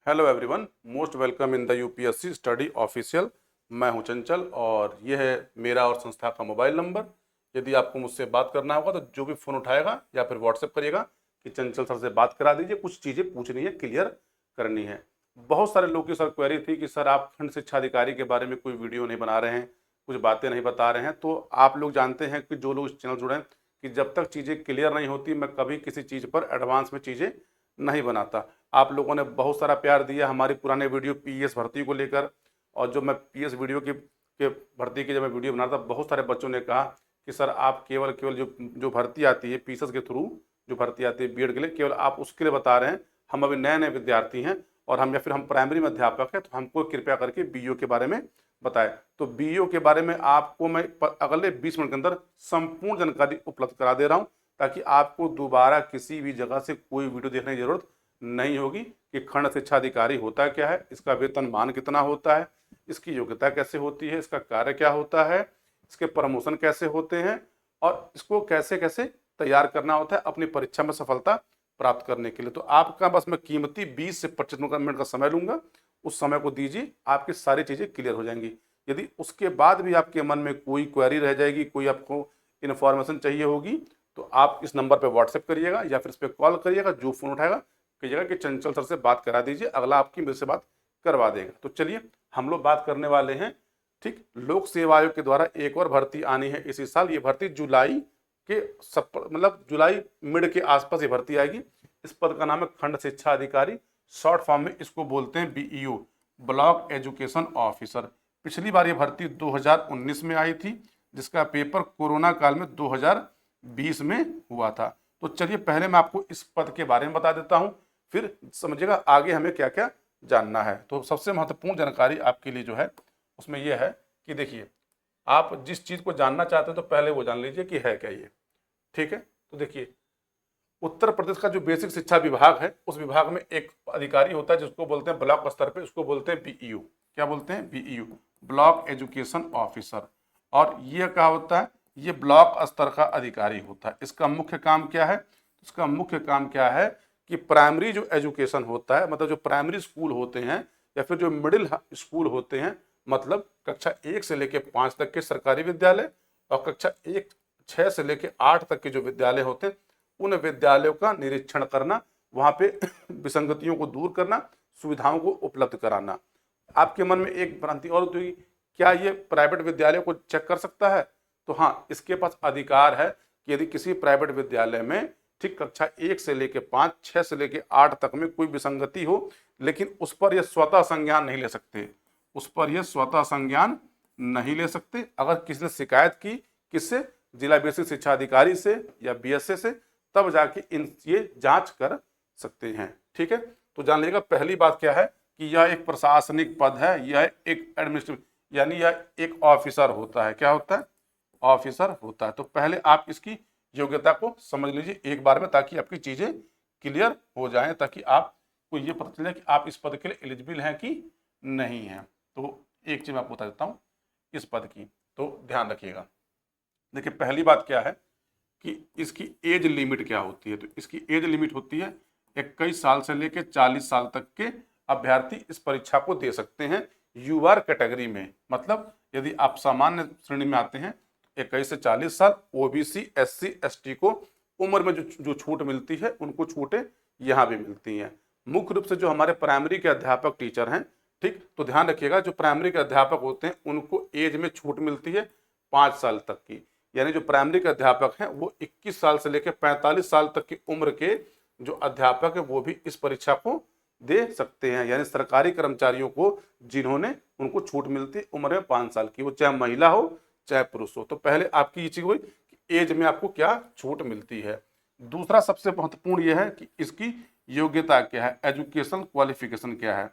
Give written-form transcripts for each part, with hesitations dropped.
Hello everyone, most welcome in the UPSC study official. मैं हूं चंचल और यह है मेरा और संस्था का मोबाइल नंबर। यदि आपको मुझसे बात करना होगा तो जो भी फ़ोन उठाएगा या फिर व्हाट्सएप करिएगा कि चंचल सर से बात करा दीजिए, कुछ चीज़ें पूछनी है, क्लियर करनी है। बहुत सारे लोगों की सर क्वेरी थी कि सर आप खंड शिक्षा अधिकारी के बारे में कोई वीडियो नहीं बना रहे हैं, कुछ बातें नहीं बता रहे हैं। तो आप लोग जानते हैं कि जो लोग इस चैनल जुड़े हैं कि जब तक चीज़ें क्लियर नहीं होती मैं कभी किसी चीज़ पर एडवांस में चीज़ें नहीं बनाता। आप लोगों ने बहुत सारा प्यार दिया हमारी पुराने वीडियो पीएस भर्ती को लेकर, और जो मैं पीएस वीडियो के भर्ती की जब मैं वीडियो बना था, बहुत सारे बच्चों ने कहा कि सर आप केवल केवल जो जो भर्ती आती है पीएस के थ्रू, जो भर्ती आती है बीएड के लिए, केवल आप उसके लिए बता रहे हैं। हम अभी नए नए विद्यार्थी हैं और हम या फिर हम प्राइमरी में अध्यापक हैं, तो हमको कृपया करके बीईओ के बारे में बताएं। तो बीईओ के बारे में आपको मैं अगले 20 मिनट के अंदर संपूर्ण जानकारी उपलब्ध करा दे रहा हूँ, ताकि आपको दोबारा किसी भी जगह से कोई वीडियो देखने की जरूरत नहीं होगी कि खंड शिक्षा अधिकारी होता क्या है, इसका वेतनमान कितना होता है, इसकी योग्यता कैसे होती है, इसका कार्य क्या होता है, इसके प्रमोशन कैसे होते हैं और इसको कैसे कैसे तैयार करना होता है अपनी परीक्षा में सफलता प्राप्त करने के लिए। तो आपका बस मैं कीमती 20 से 25 मिनट का समय लूंगा, उस समय को दीजिए, आपकी सारी चीज़ें क्लियर हो जाएंगी। यदि उसके बाद भी आपके मन में कोई क्वेरी रह जाएगी, कोई आपको इन्फॉर्मेशन चाहिए होगी, तो आप इस नंबर पर व्हाट्सएप करिएगा या फिर इस पर कॉल करिएगा। जो फ़ोन उठाएगा कहिएगा कि चंचल सर से बात करा दीजिए, अगला आपकी मेरे से बात करवा देगा। तो चलिए हम लोग बात करने वाले हैं, ठीक, लोक सेवा आयोग के द्वारा एक और भर्ती आनी है इसी साल। ये भर्ती जुलाई के मतलब जुलाई मिड के आसपास ये भर्ती आएगी। इस पद का नाम है खंड शिक्षा अधिकारी, शॉर्ट फॉर्म में इसको बोलते हैं बीईओ, ब्लॉक एजुकेशन ऑफिसर। पिछली बार ये भर्ती 2019 में आई थी, जिसका पेपर कोरोना काल में 2020 में हुआ था। तो चलिए पहले मैं आपको इस पद के बारे में बता देता हूं, फिर समझिएगा आगे हमें क्या क्या जानना है। तो सबसे महत्वपूर्ण जानकारी आपके लिए जो है उसमें यह है कि देखिए, आप जिस चीज़ को जानना चाहते हैं तो पहले वो जान लीजिए कि है क्या ये, ठीक है। तो देखिए, उत्तर प्रदेश का जो बेसिक शिक्षा विभाग है, उस विभाग में एक अधिकारी होता है जिसको बोलते हैं ब्लॉक स्तर पे, उसको बोलते हैं बीईओ। क्या बोलते हैं? BEO, block education officer. और ये क्या होता है? ये ब्लॉक स्तर का अधिकारी होता है। इसका मुख्य काम क्या है? इसका मुख्य काम क्या है कि प्राइमरी जो एजुकेशन होता है, मतलब जो प्राइमरी स्कूल होते हैं या फिर जो मिडिल स्कूल होते हैं, मतलब कक्षा 1 से लेकर 5 तक के सरकारी विद्यालय और कक्षा 6 से लेकर 8 तक के जो विद्यालय होते हैं, उन विद्यालयों का निरीक्षण करना, वहां पे विसंगतियों को दूर करना, सुविधाओं को उपलब्ध कराना। आपके मन में एक भ्रांति और होती, क्या ये प्राइवेट विद्यालय को चेक कर सकता है? तो हाँ, इसके पास अधिकार है कि यदि किसी प्राइवेट विद्यालय में, ठीक, कक्षा 1 से लेकर 5, 6 से लेकर 8 तक में कोई विसंगति हो, लेकिन उस पर यह स्वतः संज्ञान नहीं ले सकते, उस पर यह स्वतः संज्ञान नहीं ले सकते। अगर किसी ने शिकायत की, किससे? जिला बेसिक शिक्षा अधिकारी से या बीएसए से, तब जाके ये जांच कर सकते हैं, ठीक है। तो जान लीजिएगा पहली बात क्या है कि यह एक प्रशासनिक पद है, यह एक एडमिनिस्ट्रेटिव, यानी यह एक ऑफिसर होता है। क्या होता है? ऑफिसर होता है। तो पहले आप इसकी योग्यता को समझ लीजिए एक बार में, ताकि आपकी चीजें क्लियर हो जाएं, ताकि आपको ये पता चले कि आप इस पद के लिए एलिजिबल हैं कि नहीं हैं। तो एक चीज मैं आपको बता देता हूँ इस पद की, तो ध्यान रखिएगा। देखिए, पहली बात क्या है कि इसकी एज लिमिट क्या होती है। तो इसकी एज लिमिट होती है 21 साल से लेकर 40 साल तक के अभ्यर्थी इस परीक्षा को दे सकते हैं यूआर कैटेगरी में। मतलब यदि आप सामान्य श्रेणी में आते हैं 21 से 40 साल, ओबीसी, एससी, एसटी को उम्र में जो छूट मिलती है, उनको छूटें यहाँ भी मिलती हैं। मुख्य रूप से जो हमारे प्राइमरी के अध्यापक टीचर हैं, ठीक, तो ध्यान रखिएगा, जो प्राइमरी के अध्यापक होते हैं उनको एज में छूट मिलती है 5 साल तक की। यानी जो प्राइमरी के अध्यापक हैं वो 21 साल से लेकर 45 साल तक की उम्र के जो अध्यापक है वो भी इस परीक्षा को दे सकते हैं। यानी सरकारी कर्मचारियों को जिन्होंने, उनको छूट मिलती है उम्र में 5 साल की, वो चाहे महिला हो चाहे पुरुष हो। तो पहले आपकी ये चीज हुई कि एज में आपको क्या छूट मिलती है। दूसरा सबसे महत्वपूर्ण यह है कि इसकी योग्यता क्या है, एजुकेशन क्वालिफिकेशन क्या है।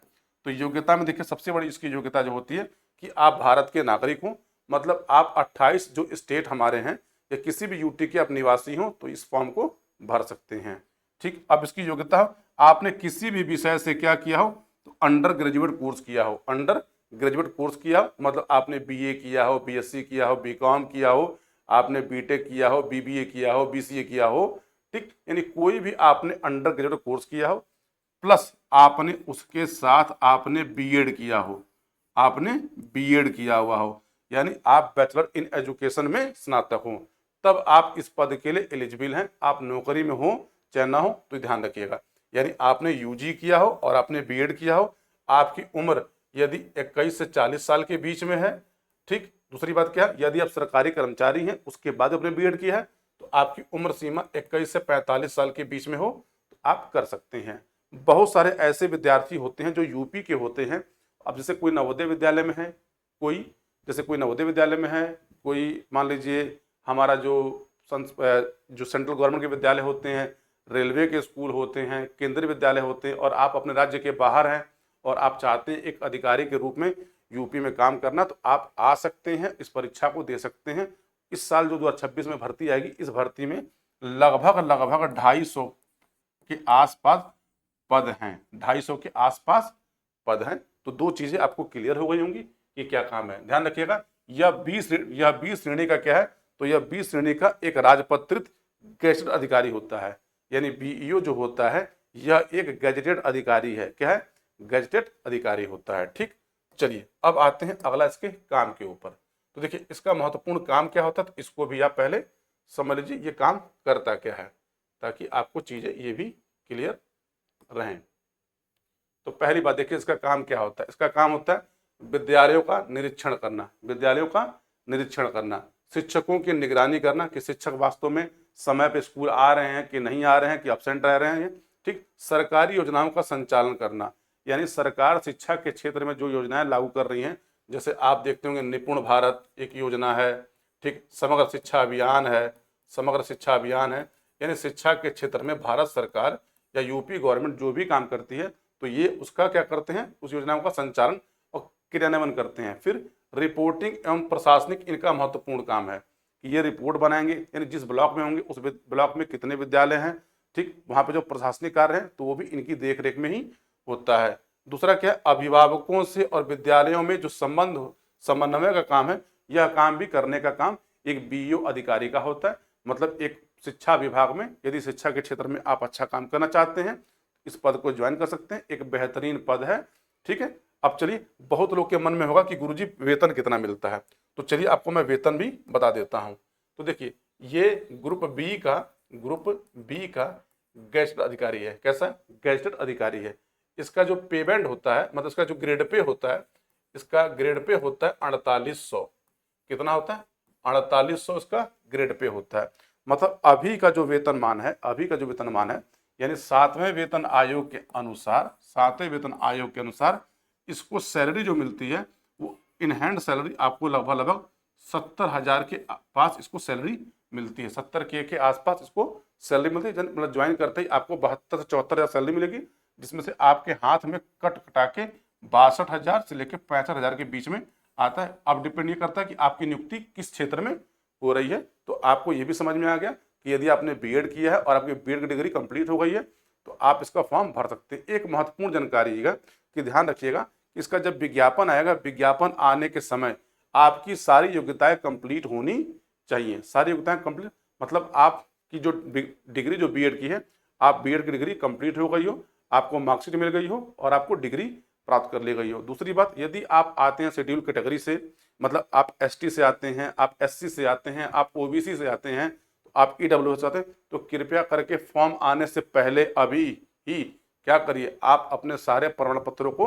तो योग्यता में देखिए, सबसे बड़ी इसकी योग्यता जो होती है कि आप भारत के नागरिक हों, मतलब आप 28 जो स्टेट हमारे हैं या किसी भी यूटी के आप निवासी हो तो इस फॉर्म को भर सकते हैं, ठीक। अब इसकी योग्यता, आपने किसी भी विषय से क्या किया हो, तो अंडर ग्रेजुएट कोर्स किया हो। अंडर ग्रेजुएट कोर्स किया हो मतलब आपने बीए किया हो, बीएससी किया हो, बीकॉम किया हो, आपने बीटेक किया हो, बीबीए किया हो, बीसीए किया हो, ठीक। यानी कोई भी आपने अंडर ग्रेजुएट कोर्स किया हो, प्लस आपने उसके साथ आपने बीएड किया हो, आपने बीएड किया हुआ हो, यानी आप बैचलर इन एजुकेशन में स्नातक हो, तब आप इस पद के लिए एलिजिबल हैं। आप नौकरी में हो चाहे ना हो, तो ध्यान रखिएगा। यानी आपने यूजी किया हो और आपने बीएड किया हो, आपकी उम्र यदि 21 से 40 साल के बीच में है, ठीक। दूसरी बात क्या है, यदि आप सरकारी कर्मचारी हैं उसके बाद आपने बीएड किया है, तो आपकी उम्र सीमा 21 से 45 साल के बीच में हो तो आप कर सकते हैं। बहुत सारे ऐसे विद्यार्थी होते हैं जो यूपी के होते हैं। अब जैसे कोई नवोदय विद्यालय में है, कोई नवोदय विद्यालय में है, कोई मान लीजिए हमारा जो सेंट्रल गवर्नमेंट के विद्यालय होते हैं, रेलवे के स्कूल होते हैं, केंद्रीय विद्यालय होते हैं, और आप अपने राज्य के बाहर हैं और आप चाहते हैं एक अधिकारी के रूप में यूपी में काम करना, तो आप आ सकते हैं, इस परीक्षा को दे सकते हैं। इस साल जो 2026 में भर्ती आएगी, इस भर्ती में लगभग 250 के आसपास पद हैं, 250 के आसपास पद हैं। तो दो चीजें आपको क्लियर हो गई होंगी कि क्या काम है। ध्यान रखिएगा, यह 20 श्रेणी का क्या है, तो यह 20 श्रेणी का एक राजपत्रित गैजेटेड अधिकारी होता है। यानी बीईओ जो होता है यह एक गैजेटेड अधिकारी है। क्या है? गैजेटेड अधिकारी होता है। ठीक, चलिए अब आते हैं अगला इसके काम के ऊपर। तो देखिए इसका महत्वपूर्ण काम क्या होता है, तो इसको भी आप पहले समझ लीजिए ये काम करता क्या है, ताकि आपको चीजें ये भी क्लियर रहें। तो पहली बात देखिए इसका काम क्या होता है। इसका काम होता है विद्यालयों का निरीक्षण करना, विद्यालयों का निरीक्षण करना, शिक्षकों की निगरानी करना कि शिक्षक वास्तव में समय पे स्कूल आ रहे हैं कि नहीं आ रहे हैं, कि एब्सेंट रह रहे हैं। ठीक, सरकारी योजनाओं का संचालन करना, यानी सरकार शिक्षा के क्षेत्र में जो योजनाएं लागू कर रही हैं, जैसे आप देखते होंगे निपुण भारत एक योजना है, ठीक, समग्र शिक्षा अभियान है, समग्र शिक्षा अभियान है। यानी शिक्षा के क्षेत्र में भारत सरकार या यूपी गवर्नमेंट जो भी काम करती है, तो ये उसका क्या करते हैं, उस योजनाओं का संचालन और क्रियान्वयन करते हैं। फिर रिपोर्टिंग एवं प्रशासनिक इनका महत्वपूर्ण काम है कि ये रिपोर्ट बनाएंगे, यानी जिस ब्लॉक में होंगे उस ब्लॉक में कितने विद्यालय हैं, ठीक, वहाँ पे जो प्रशासनिक कार्य है तो वो भी इनकी देखरेख में ही होता है। दूसरा क्या है, अभिभावकों से और विद्यालयों में जो समन्वय का काम है, यह काम भी करने का काम एक बीईओ अधिकारी का होता है। मतलब एक शिक्षा विभाग में यदि शिक्षा के क्षेत्र में आप अच्छा काम करना चाहते हैं, इस पद को ज्वाइन कर सकते हैं, एक बेहतरीन पद है। ठीक है, अब चलिए बहुत लोग के मन में होगा कि गुरुजी वेतन कितना मिलता है, तो चलिए आपको मैं वेतन भी बता देता हूं। तो देखिए ये ग्रुप बी का गेजेटेड अधिकारी है। कैसा? गेजेटेड अधिकारी है। इसका जो पेमेंट होता है, मतलब इसका जो ग्रेड पे होता है, इसका ग्रेड पे होता है 4800। कितना होता है? 4800 इसका ग्रेड पे होता है। मतलब अभी का जो वेतनमान है, यानी 7वें वेतन आयोग के अनुसार इसको सैलरी जो मिलती है वो इन हैंड सैलरी आपको लगभग 70,000 के पास इसको सैलरी मिलती है। 70K के आसपास इसको सैलरी मिलती है। मतलब ज्वाइन करते ही आपको 72 से 74,000 सैलरी मिलेगी, जिसमें से आपके हाथ में कटा के 62,000 से लेकर 65,000 के बीच में आता है। अब डिपेंड ये करता है कि आपकी नियुक्ति किस क्षेत्र में हो रही है। तो आपको ये भी समझ में आ गया कि यदि आपने बीएड किया है और आपकी बीएड की डिग्री कंप्लीट हो गई है तो आप इसका फॉर्म भर सकते हैं। एक महत्वपूर्ण जानकारी है कि ध्यान रखिएगा, इसका जब विज्ञापन आएगा, विज्ञापन आने के समय आपकी सारी योग्यताएं कंप्लीट होनी चाहिए। सारी योग्यताएं कंप्लीट मतलब आपकी जो डिग्री जो बीएड की है, आप बीएड की डिग्री कंप्लीट हो गई हो, आपको मार्कशीट मिल गई हो और आपको डिग्री प्राप्त कर ली गई हो। दूसरी बात, यदि आप आते हैं शेड्यूल कैटेगरी से, मतलब आप एसटी से आते हैं, आप एससी से आते हैं, आप ओबीसी से आते हैं, आप ईडब्ल्यू से आते हैं, तो कृपया करके फॉर्म आने से पहले अभी ही क्या करिए, आप अपने सारे प्रमाण पत्रों को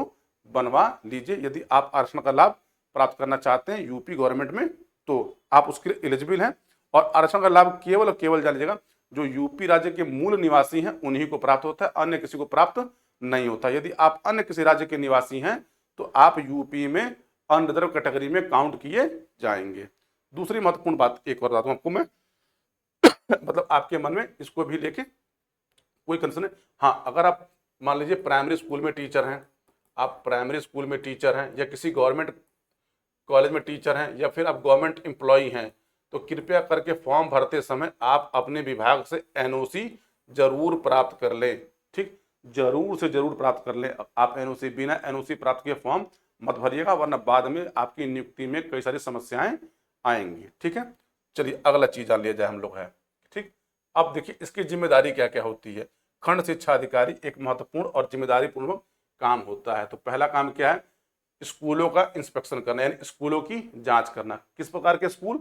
बनवा लीजिए। यदि आप आरक्षण का लाभ प्राप्त करना चाहते हैं यूपी गवर्नमेंट में, तो आप उसके लिए एलिजिबल हैं। और आरक्षण का लाभ केवल और केवल जान लीजिएगा जो यूपी राज्य के मूल निवासी हैं उन्हीं को प्राप्त होता है, अन्य किसी को प्राप्त नहीं होता। यदि आप अन्य किसी राज्य के निवासी हैं तो आप यूपी में अनरिजर्व कैटेगरी में काउंट किए जाएंगे। दूसरी महत्वपूर्ण बात एक और बताता हूं आपको मैं मतलब आपके मन में इसको भी लेके कोई कंसर्न है। हाँ, अगर आप मान लीजिए प्राइमरी स्कूल में टीचर हैं, आप प्राइमरी स्कूल में टीचर हैं या किसी गवर्नमेंट कॉलेज में टीचर हैं या फिर आप गवर्नमेंट एम्प्लॉई हैं, तो कृपया करके फॉर्म भरते समय आप अपने विभाग से एनओसी जरूर प्राप्त कर लें। ठीक, जरूर से जरूर प्राप्त कर लें। आप एनओसी, बिना एनओसी प्राप्त किए फॉर्म मत भरिएगा, वरना बाद में आपकी नियुक्ति में कई सारी समस्याएं आएंगी। ठीक है, चलिए अगला चीज जान लिया जाए हम लोग है। ठीक, अब देखिए इसकी जिम्मेदारी क्या क्या होती है। खंड शिक्षा अधिकारी एक महत्वपूर्ण और जिम्मेदारी पूर्वक काम होता है। तो पहला काम क्या है, स्कूलों का इंस्पेक्शन करना, यानी स्कूलों की जांच करना। किस प्रकार के स्कूल,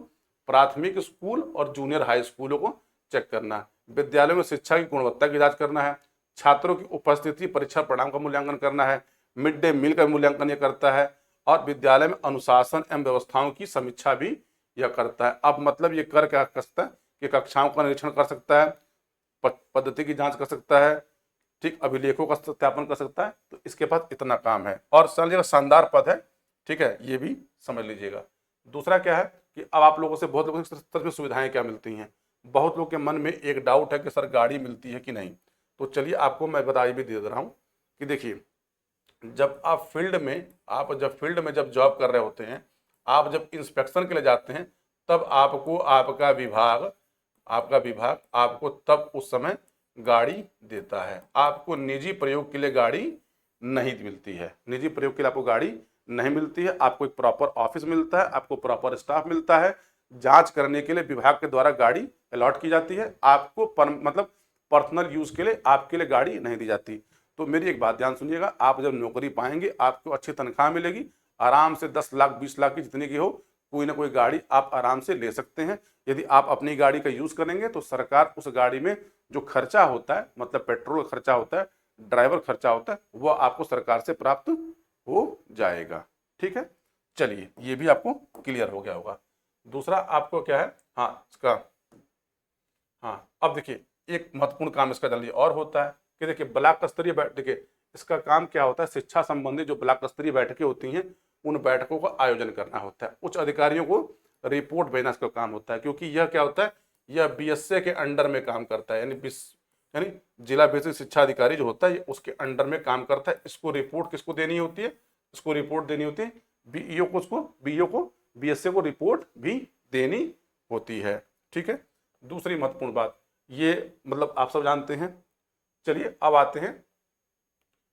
प्राथमिक स्कूल और जूनियर हाई स्कूलों को चेक करना। विद्यालयों में शिक्षा की गुणवत्ता की जांच करना है। छात्रों की उपस्थिति, परीक्षा परिणाम का मूल्यांकन करना है। मिड डे मील का मूल्यांकन यह करता है और विद्यालय में अनुशासन एवं व्यवस्थाओं की समीक्षा भी यह करता है। अब मतलब ये कर क्या कर सकता है कि कक्षाओं का निरीक्षण कर सकता है, पद्धति की जांच कर सकता है, ठीक, अभिलेखों का सत्यापन कर सकता है। तो इसके पास इतना काम है और समझिएगा शानदार पद है, ठीक है, ये भी समझ लीजिएगा। दूसरा क्या है कि अब आप लोगों से बहुत लोगों की तरफ में सुविधाएं क्या मिलती हैं। बहुत लोग के मन में एक डाउट है कि सर गाड़ी मिलती है कि नहीं। तो चलिए आपको मैं बधाई भी दे रहा हूँ कि देखिए, जब आप फील्ड में जब जॉब कर रहे होते हैं, आप जब इंस्पेक्शन के लिए जाते हैं, तब आपको आपका विभाग आपको तब उस समय गाड़ी देता है। आपको निजी प्रयोग के लिए गाड़ी नहीं मिलती है, निजी प्रयोग के लिए आपको गाड़ी नहीं मिलती है। आपको एक प्रॉपर ऑफिस मिलता है, आपको प्रॉपर स्टाफ मिलता है। जांच करने के लिए विभाग के द्वारा गाड़ी अलॉट की जाती है। आपको मतलब पर्सनल यूज के लिए आपके लिए गाड़ी नहीं दी जाती। तो मेरी एक बात ध्यान सुनिएगा, आप जब नौकरी पाएंगे आपको अच्छी तनख्वाह मिलेगी, आराम से 10 लाख 20 लाख की जितनी की हो, कोई ना कोई गाड़ी आप आराम से ले सकते हैं। यदि आप अपनी गाड़ी का यूज करेंगे तो सरकार उस गाड़ी में जो खर्चा होता है, मतलब पेट्रोल खर्चा होता है, ड्राइवर खर्चा होता है, वो आपको सरकार से प्राप्त हो जाएगा। ठीक है, चलिए ये भी आपको क्लियर हो गया होगा। दूसरा आपको क्या है, हाँ इसका, हाँ अब देखिए एक महत्वपूर्ण काम इसका जल्दी और होता है कि देखिए ब्लॉक स्तरीय देखिए इसका काम क्या होता है, शिक्षा संबंधी जो ब्लॉक स्तरीय बैठकें होती हैं उन बैठकों का आयोजन करना होता है। उच्च अधिकारियों को रिपोर्ट भेजना इसका काम होता है, क्योंकि यह क्या होता है, यह बीएसए के अंडर में काम करता है, यानी जिला बेसिक शिक्षा अधिकारी जो होता है ये उसके अंडर में काम करता है। इसको रिपोर्ट किसको देनी होती है, इसको रिपोर्ट देनी होती है बीईओ को, उसको बीईओ को बीएसए को रिपोर्ट भी देनी होती है। ठीक है, दूसरी महत्वपूर्ण बात ये मतलब आप सब जानते हैं। चलिए अब आते हैं,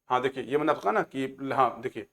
हाँ देखिए ये मैंने आपको कहा ना कि हाँ देखिए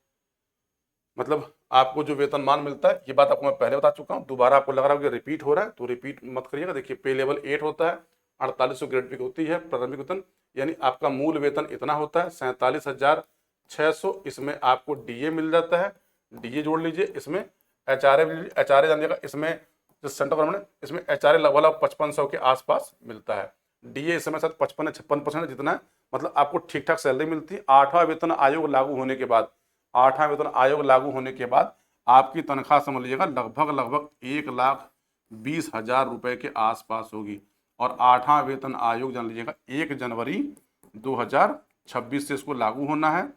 मतलब आपको जो वेतनमान मिलता है, ये बात आपको मैं पहले बता चुका हूँ, दोबारा आपको लग रहा है कि रिपीट हो रहा है तो रिपीट मत करिएगा। देखिए पे लेवल 8 होता है, 4800 ग्रेड पे होती है प्रारंभिक वेतन, यानी आपका मूल वेतन इतना होता है 47,600। इसमें आपको डीए मिल जाता है, डीए जोड़ लीजिए, इसमें एचआरए जानिएगा, इसमें जो सेंट्रल गवर्नमेंट इसमें एचआरए लगभग 5500 के आसपास मिलता है। डीए इस समय शायद 55-56% जितना है, मतलब आपको ठीक ठाक सैलरी मिलती है। 8वां वेतन आयोग लागू होने के बाद, 8वां वेतन आयोग लागू होने के बाद आपकी तनख्वाह समझ लीजिएगा लगभग 1,20,000 रुपए के आसपास होगी। और 8वां वेतन आयोग जान लीजिएगा 1 जनवरी 2026 से इसको लागू होना है।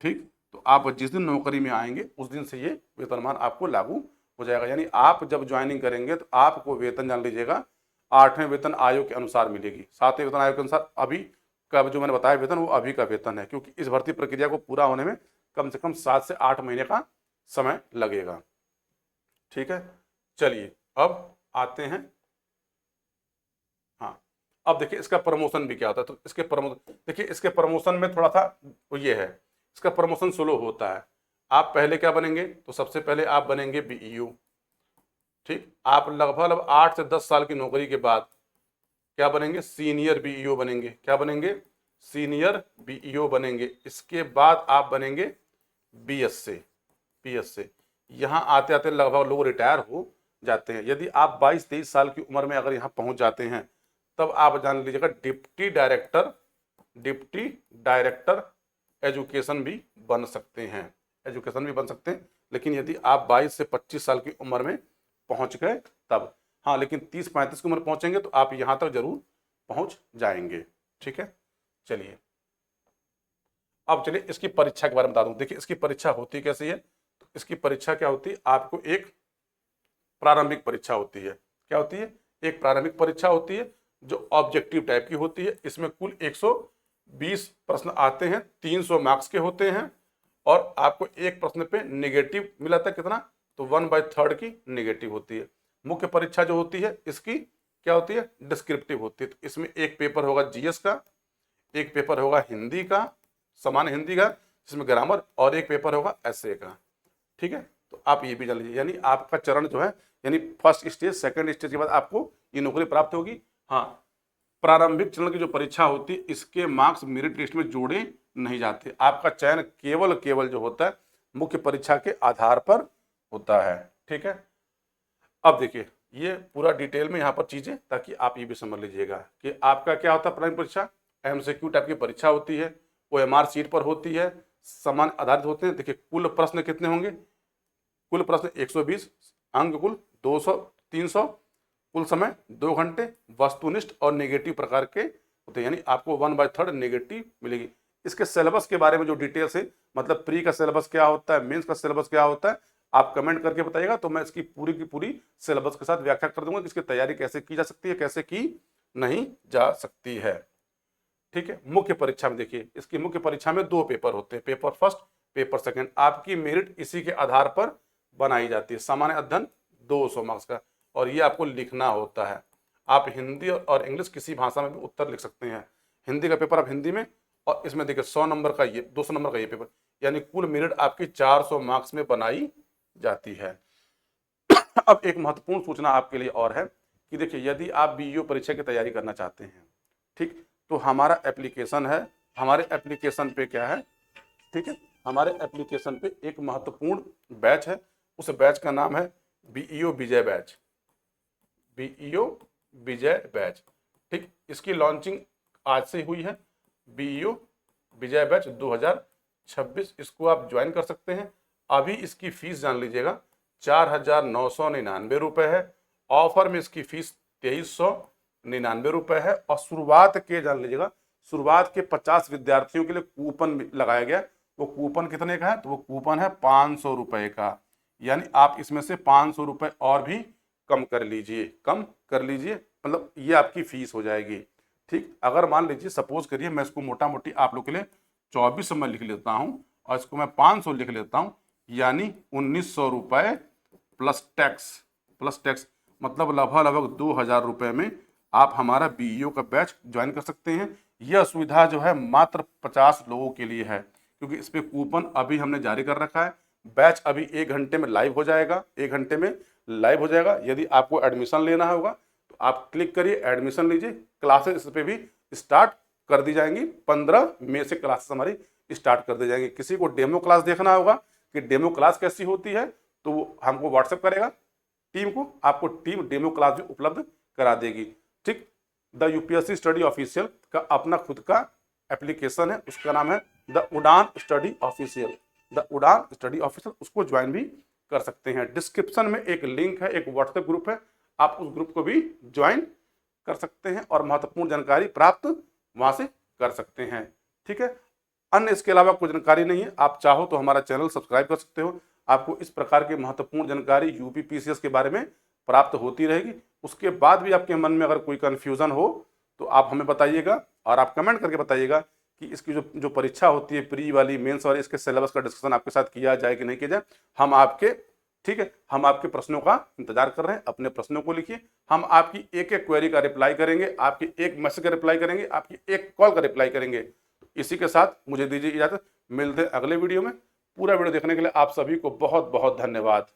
ठीक, तो आप जिस दिन नौकरी में आएंगे उस दिन से ये वेतनमान आपको लागू हो जाएगा। यानी आप जब ज्वाइनिंग करेंगे तो आपको वेतन जान लीजिएगा 8वें वेतन आयोग के अनुसार मिलेगी। 7वें वेतन आयोग के अनुसार अभी का जो मैंने बताया वेतन वो अभी का वेतन है, क्योंकि इस भर्ती प्रक्रिया को पूरा होने में कम से कम 7 से 8 महीने का समय लगेगा। ठीक है, चलिए अब आते हैं, हाँ अब देखिए इसका प्रमोशन भी क्या होता है। तो इसके प्रमोशन देखिए, इसके प्रमोशन में थोड़ा सा ये है, इसका प्रमोशन स्लो होता है। आप पहले क्या बनेंगे, तो सबसे पहले आप बनेंगे बीईओ। ठीक, आप लगभग 8 से 10 साल की नौकरी के बाद क्या बनेंगे, सीनियर बीईओ बनेंगे। क्या बनेंगे, सीनियर बीईओ बनेंगे। इसके बाद आप बनेंगे बीएसए। यहाँ आते आते लगभग लोग रिटायर हो जाते हैं। यदि आप 22-23 साल की उम्र में अगर यहाँ पहुँच जाते हैं तब आप जान लीजिएगा डिप्टी डायरेक्टर एजुकेशन भी बन सकते हैं। लेकिन यदि आप 22 से 25 साल की उम्र में पहुंच गए तब, हाँ लेकिन 30-35 की उम्र पहुंचेंगे तो आप यहां तक जरूर पहुंच जाएंगे। ठीक है, चलिए अब चलिए इसकी परीक्षा के बारे में बता दूं। देखिए इसकी परीक्षा होती कैसी है, तो इसकी परीक्षा क्या होती है, आपको एक प्रारंभिक परीक्षा होती है। क्या होती है, एक प्रारंभिक परीक्षा होती है जो ऑब्जेक्टिव टाइप की होती है। इसमें कुल 120 प्रश्न आते हैं, 300 मार्क्स के होते हैं और आपको एक प्रश्न पे नेगेटिव मिला था कितना, तो 1/3 की नेगेटिव होती है। मुख्य परीक्षा जो होती है इसकी क्या होती है, डिस्क्रिप्टिव होती है। तो इसमें एक पेपर होगा जीएस का, एक पेपर होगा हिंदी का, सामान्य हिंदी का जिसमें ग्रामर, और एक पेपर होगा एसए का। ठीक है, तो आप ये भी जान लीजिए, यानी आपका चरण जो है, यानी फर्स्ट स्टेज सेकंड स्टेज के बाद आपको ये नौकरी प्राप्त होगी। हाँ प्रारंभिक चरण की जो परीक्षा होती है इसके मार्क्स मेरिट लिस्ट में जोड़े नहीं जाते। आपका चयन केवल जो होता है मुख्य परीक्षा के आधार पर होता है। ठीक है, अब देखिए ये पूरा डिटेल में यहाँ पर चीजें, ताकि आप ये भी समझ लीजिएगा कि आपका क्या होता है। प्रारंभिक परीक्षा एमसीक्यू टाइप की परीक्षा होती है, ओएमआर सीट पर होती है, समान आधारित होते हैं। देखिए कुल प्रश्न कितने होंगे, कुल प्रश्न 120, अंक कुल 200 300, कुल समय 2 घंटे, वस्तुनिष्ठ और नेगेटिव प्रकार के होते हैं, यानी आपको 1/3 नेगेटिव मिलेगी। इसके सिलेबस के बारे में जो डिटेल्स है, मतलब प्री का सिलेबस क्या होता है, मेंस का सिलेबस क्या होता है, आप कमेंट करके बताइएगा तो मैं इसकी पूरी की पूरी सिलेबस के साथ व्याख्या कर दूंगा कि इसकी तैयारी कैसे की जा सकती है, कैसे की नहीं जा सकती है। ठीक है, मुख्य परीक्षा में देखिए इसकी मुख्य परीक्षा में 2 पेपर होते हैं, पेपर फर्स्ट, पेपर सेकंड। आपकी मेरिट इसी के आधार पर बनाई जाती है। सामान्य अध्ययन 200 मार्क्स का, और ये आपको लिखना होता है। आप हिंदी और इंग्लिश किसी भाषा में भी उत्तर लिख सकते हैं। हिंदी का पेपर आप हिंदी में, और इसमें देखिए 100 नंबर का ये 200 नंबर का ये पेपर, यानी कुल मेरिट आपकी 400 मार्क्स में बनाई जाती है। अब एक महत्वपूर्ण सूचना आपके लिए और है कि देखिए यदि आप बीईओ परीक्षा की तैयारी करना चाहते हैं, ठीक, तो हमारा एप्लीकेशन है। हमारे एप्लीकेशन पे क्या है, ठीक है, हमारे एप्लीकेशन पे एक महत्वपूर्ण बैच है। उस बैच का नाम है बीईओ विजय बैच, बीईओ विजय बैच। ठीक, इसकी लॉन्चिंग आज से हुई है, बीईओ विजय बैच 2026। इसको आप ज्वाइन कर सकते हैं। अभी इसकी फीस जान लीजिएगा 4,999 रुपये है। ऑफर में इसकी फीस 2,399 रुपये है। और शुरुआत के जान लीजिएगा, शुरुआत के 50 विद्यार्थियों के लिए कूपन लगाया गया। वो कूपन कितने का है, तो वो कूपन है 500 रुपये का, यानी आप इसमें से 500 रुपये और भी कम कर लीजिए, मतलब ये आपकी फीस हो जाएगी। ठीक, अगर मान लीजिए सपोज करिए मैं इसको मोटा मोटी आप लोग के लिए 24 में लिख लेता हूँ और इसको मैं 500 लिख लेता हूँ, यानी 1900 रुपये प्लस टैक्स, मतलब लगभग 2000 रुपये में आप हमारा बीईओ का बैच ज्वाइन कर सकते हैं। यह सुविधा जो है मात्र 50 लोगों के लिए है, क्योंकि इस पर कूपन अभी हमने जारी कर रखा है। बैच अभी 1 घंटे में लाइव हो जाएगा, 1 घंटे में लाइव हो जाएगा। यदि आपको एडमिशन लेना होगा तो आप क्लिक करिए, एडमिशन लीजिए। क्लासेस इस पर भी स्टार्ट कर दी जाएंगी, 15 मई से क्लासेस हमारी स्टार्ट कर दी जाएंगी। किसी को डेमो क्लास देखना होगा कि डेमो क्लास कैसी होती है, तो वो हमको व्हाट्सएप करेगा टीम को, आपको टीम डेमो क्लास भी उपलब्ध करा देगी। ठीक, द यूपीएससी स्टडी ऑफिशियल का अपना खुद का एप्लीकेशन है, उसका नाम है द उड़ान स्टडी ऑफिशियल, द उड़ान स्टडी ऑफिशियल। उसको ज्वाइन भी कर सकते हैं। डिस्क्रिप्शन में एक लिंक है, एक व्हाट्सएप ग्रुप है, आप उस ग्रुप को भी ज्वाइन कर सकते हैं और महत्वपूर्ण जानकारी प्राप्त वहां से कर सकते हैं। ठीक है, अन्य इसके अलावा कोई जानकारी नहीं है। आप चाहो तो हमारा चैनल सब्सक्राइब कर सकते हो, आपको इस प्रकार की महत्वपूर्ण जानकारी यूपी पीसीएस के बारे में प्राप्त होती रहेगी। उसके बाद भी आपके मन में अगर कोई कन्फ्यूजन हो तो आप हमें बताइएगा, और आप कमेंट करके बताइएगा कि इसकी जो परीक्षा होती है प्री वाली, मेंस वाली, इसके सिलेबस का डिस्कशन आपके साथ किया जाए कि नहीं किया जाए। हम आपके, ठीक है, हम आपके प्रश्नों का इंतजार कर रहे हैं। अपने प्रश्नों को लिखिए, हम आपकी एक एक क्वेरी का रिप्लाई करेंगे, आपकी एक मैसेज का रिप्लाई करेंगे, आपकी एक कॉल का रिप्लाई करेंगे। इसी के साथ मुझे दीजिए इजाजत, मिलते हैं अगले वीडियो में। पूरा वीडियो देखने के लिए आप सभी को बहुत बहुत धन्यवाद।